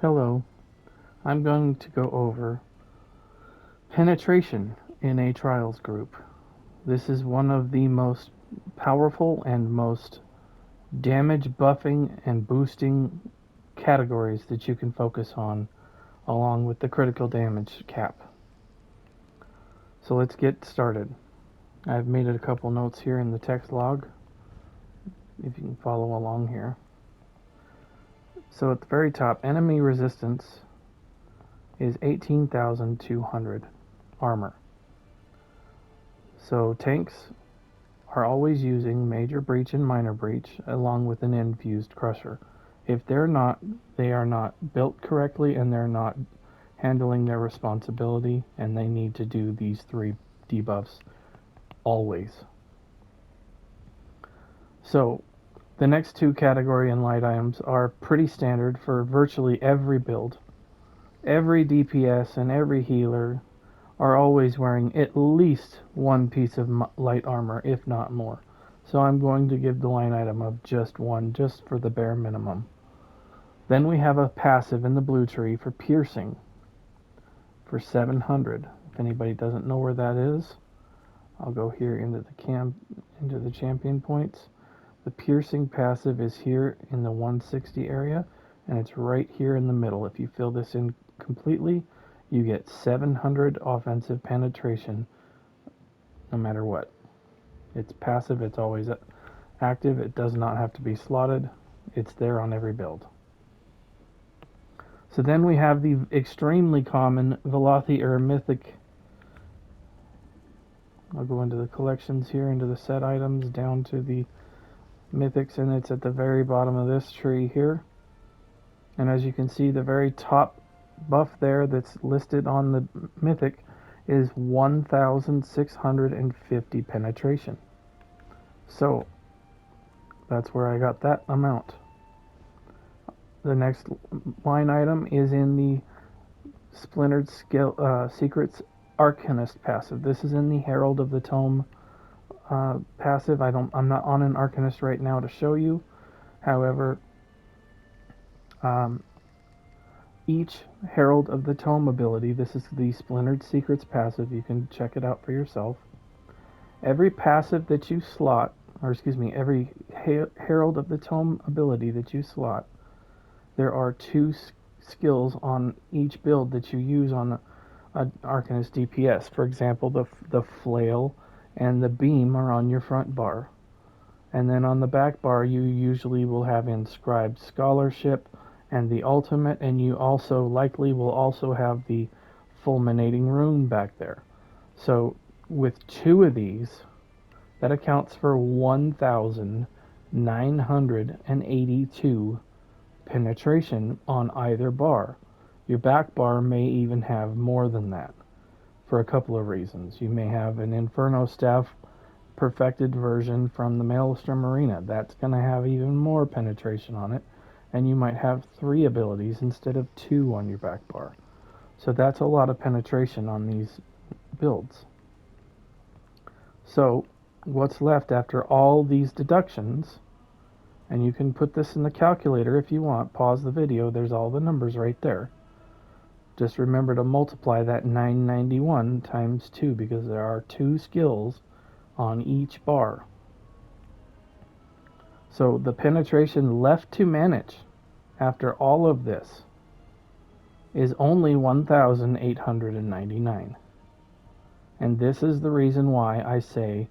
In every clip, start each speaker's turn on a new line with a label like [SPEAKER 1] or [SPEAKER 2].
[SPEAKER 1] Hello, I'm going to go over penetration in a trials group. This is one of the most powerful and most damage buffing and boosting categories that you can focus on, along with the critical damage cap. So let's get started. I've made a couple notes here in the text log, if you can follow along here. So at the very top, enemy resistance is 18,200 armor. So tanks are always using major breach and minor breach along with an infused crusher. If they are not built correctly and they're not handling their responsibility, and they need to do these three debuffs always. So the next two category and light items are pretty standard for virtually every build. Every DPS and every healer are always wearing at least one piece of light armor, if not more. So I'm going to give the line item of just one, just for the bare minimum. Then we have a passive in the blue tree for piercing for 700. If anybody doesn't know where that is, I'll go here into the champion points. The piercing passive is here in the 160 area, and it's right here in the middle. If you fill this in completely, you get 700 offensive penetration no matter what. It's passive, it's always active, it does not have to be slotted, it's there on every build. So then we have the extremely common Velothi or Mythic. I'll go into the collections here, into the set items, down to the Mythics, and it's at the very bottom of this tree here. And as you can see, the very top buff there that's listed on the Mythic is 1,650 penetration. So that's where I got that amount. The next line item is in the Splintered Secrets Arcanist passive. This is in the Herald of the Tome passive. I'm not on an Arcanist right now to show you. However, each Herald of the Tome ability, this is the Splintered Secrets passive, you can check it out for yourself. Every passive that you slot, every Herald of the Tome ability that you slot, there are two skills on each build that you use on an Arcanist DPS. For example, the Flail and the Beam are on your front bar. And then on the back bar, you usually will have Inscribed Scholarship and the Ultimate, and you also likely will also have the Fulminating Rune back there. So with two of these, that accounts for 1,982 penetration on either bar. Your back bar may even have more than that for a couple of reasons. You may have an Inferno Staff perfected version from the Maelstrom Arena. That's going to have even more penetration on it, and you might have 3 abilities instead of 2 on your back bar. So that's a lot of penetration on these builds. So what's left after all these deductions, and you can put this in the calculator if you want, pause the video, there's all the numbers right there. Just remember to multiply that 991 times 2, because there are 2 skills on each bar. So the penetration left to manage after all of this is only 1,899. And this is the reason why I say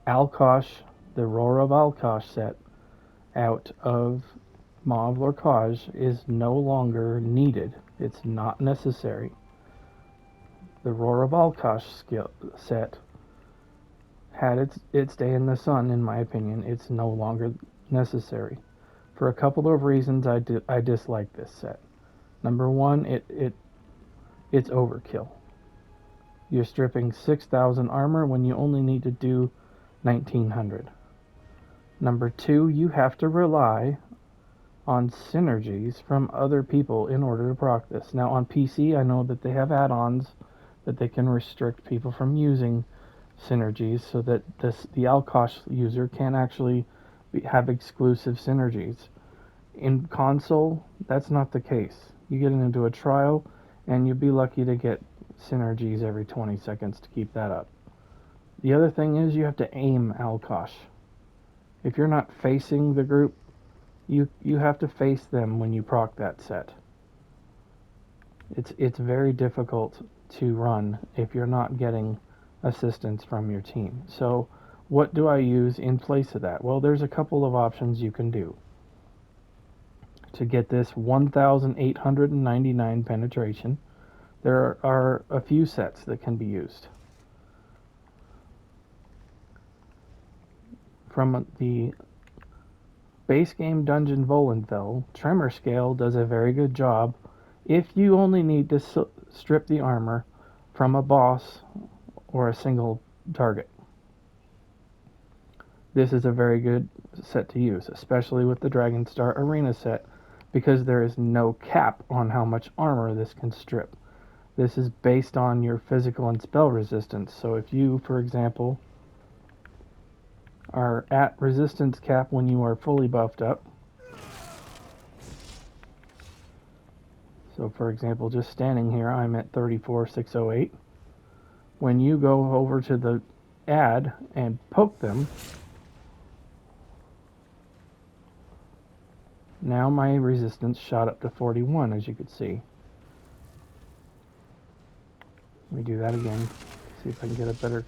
[SPEAKER 1] Alkosh, the Roar of Alkosh set out of Maw of Lorcage is no longer needed. It's not necessary. The Roar of Alkosh set had its day in the sun, in my opinion. It's no longer necessary. For a couple of reasons, I dislike this set. Number one, it's overkill. You're stripping 6,000 armor when you only need to do 1,900. Number two, you have to rely on synergies from other people in order to proc this. Now on PC, I know that they have add-ons that they can restrict people from using synergies so that the Alkosh user can actually have exclusive synergies. In console, that's not the case. You get into a trial, and you'll be lucky to get synergies every 20 seconds to keep that up. The other thing is you have to aim Alkosh. If you're not facing the group, you have to face them when you proc that set. It's very difficult to run if you're not getting assistance from your team. So what do I use in place of that? Well, there's a couple of options you can do to get this 1,899 penetration. There are a few sets that can be used. From the base game Dungeon Volenthal, Tremor Scale does a very good job if you only need to strip the armor from a boss or a single target. This is a very good set to use, especially with the Dragonstar Arena set, because there is no cap on how much armor this can strip. This is based on your physical and spell resistance. So if you, for example, are at resistance cap when you are fully buffed up, so for example, just standing here, I'm at 34,608. When you go over to the add and poke them, now my resistance shot up to 41, as you can see. Let me do that again, see if I can get a better...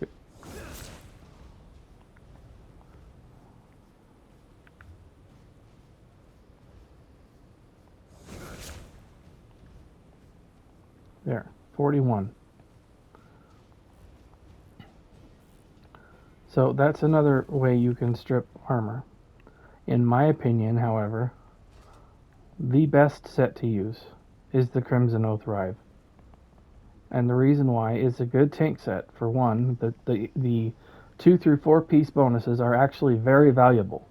[SPEAKER 1] There, 41. So that's another way you can strip armor. In my opinion, however, the best set to use is the Crimson Oath Rive. And the reason why is a good tank set. For one, the 2 through 4 piece bonuses are actually very valuable.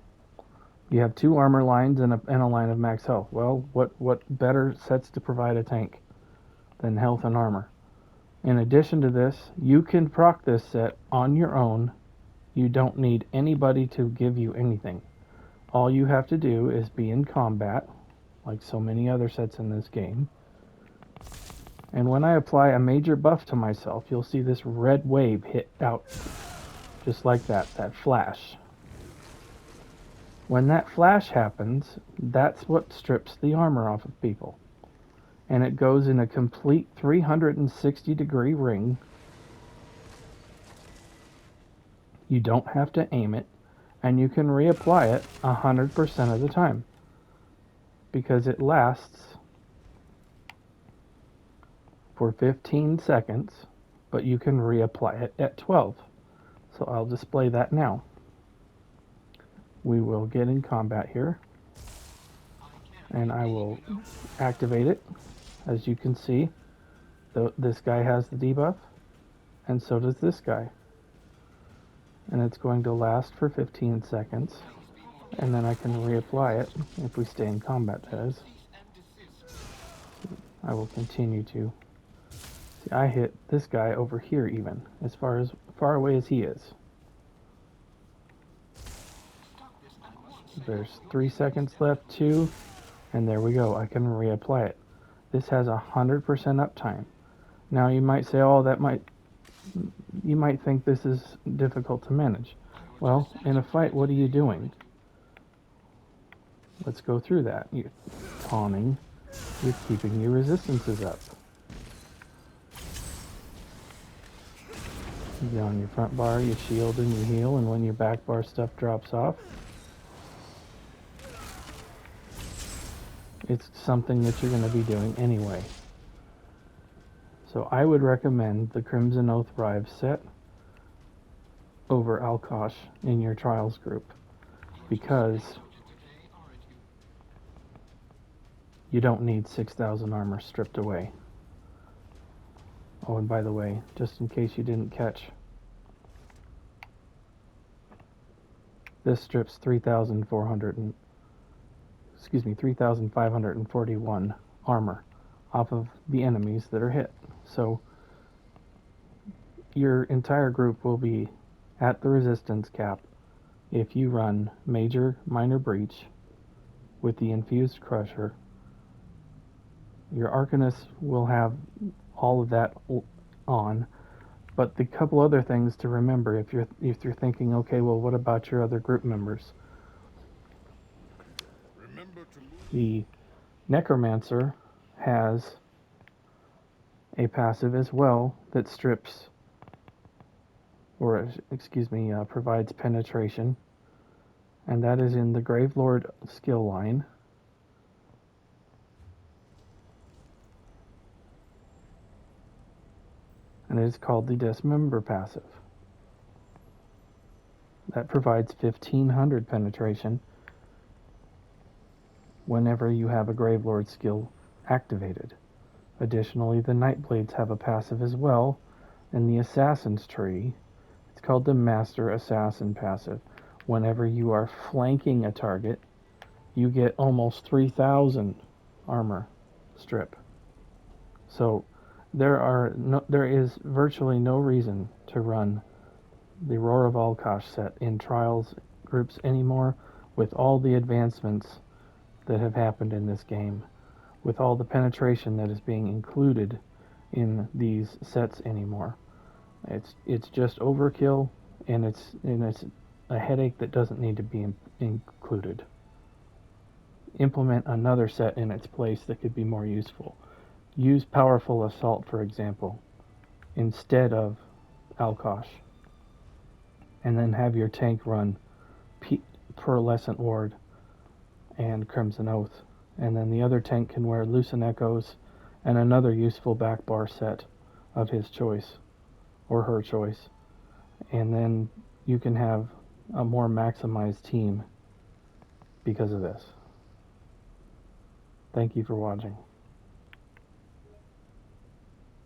[SPEAKER 1] You have 2 armor lines and a line of max health. Well, what better sets to provide a tank than health and armor? In addition to this, you can proc this set on your own. You don't need anybody to give you anything. All you have to do is be in combat, like so many other sets in this game. And when I apply a major buff to myself, you'll see this red wave hit out, just like that flash. When that flash happens, that's what strips the armor off of people. And it goes in a complete 360-degree ring. You don't have to aim it, and you can reapply it 100% of the time, because it lasts for 15 seconds, but you can reapply it at 12. So I'll display that now. We will get in combat here, and I will activate it. As you can see, this guy has the debuff, and so does this guy. And it's going to last for 15 seconds, and then I can reapply it if we stay in combat, that is. I will continue to. See, I hit this guy over here even, as far away as he is. There's 3 seconds left, 2, and there we go. I can reapply it. This has 100% uptime. Now you might say, oh, you might think this is difficult to manage. Well, in a fight, what are you doing? Let's go through that. You're taunting. You're keeping your resistances up. You get on your front bar, you shield and you heal, and when your back bar stuff drops off, it's something that you're going to be doing anyway. So I would recommend the Crimson Oath Rive set over Alkosh in your trials group, because you don't need 6,000 armor stripped away. Oh, and by the way, just in case you didn't catch, this strips 3,541 armor off of the enemies that are hit. So your entire group will be at the resistance cap if you run Major Minor Breach with the Infused Crusher Your Arcanist will have all of that on, but the couple other things to remember if you're thinking, okay, well, what about your other group members? The Necromancer has a passive as well that strips, or excuse me, provides penetration, and that is in the Gravelord skill line. And it is called the Dismember passive. That provides 1500 penetration whenever you have a Gravelord skill activated. Additionally, the Nightblades have a passive as well in the Assassin's Tree. It's called the Master Assassin passive. Whenever you are flanking a target, you get almost 3000 armor strip. So there is virtually no reason to run the Roar of Alkosh set in Trials groups anymore, with all the advancements that have happened in this game, with all the penetration that is being included in these sets anymore. It's just overkill, and it's a headache that doesn't need to be included. Implement another set in its place that could be more useful. Use Powerful Assault, for example, instead of Alkosh, and then have your tank run Pearlescent Ward and Crimson Oath, and then the other tank can wear Lucent Echoes and another useful back bar set of his choice or her choice, and then you can have a more maximized team because of this. Thank you for watching.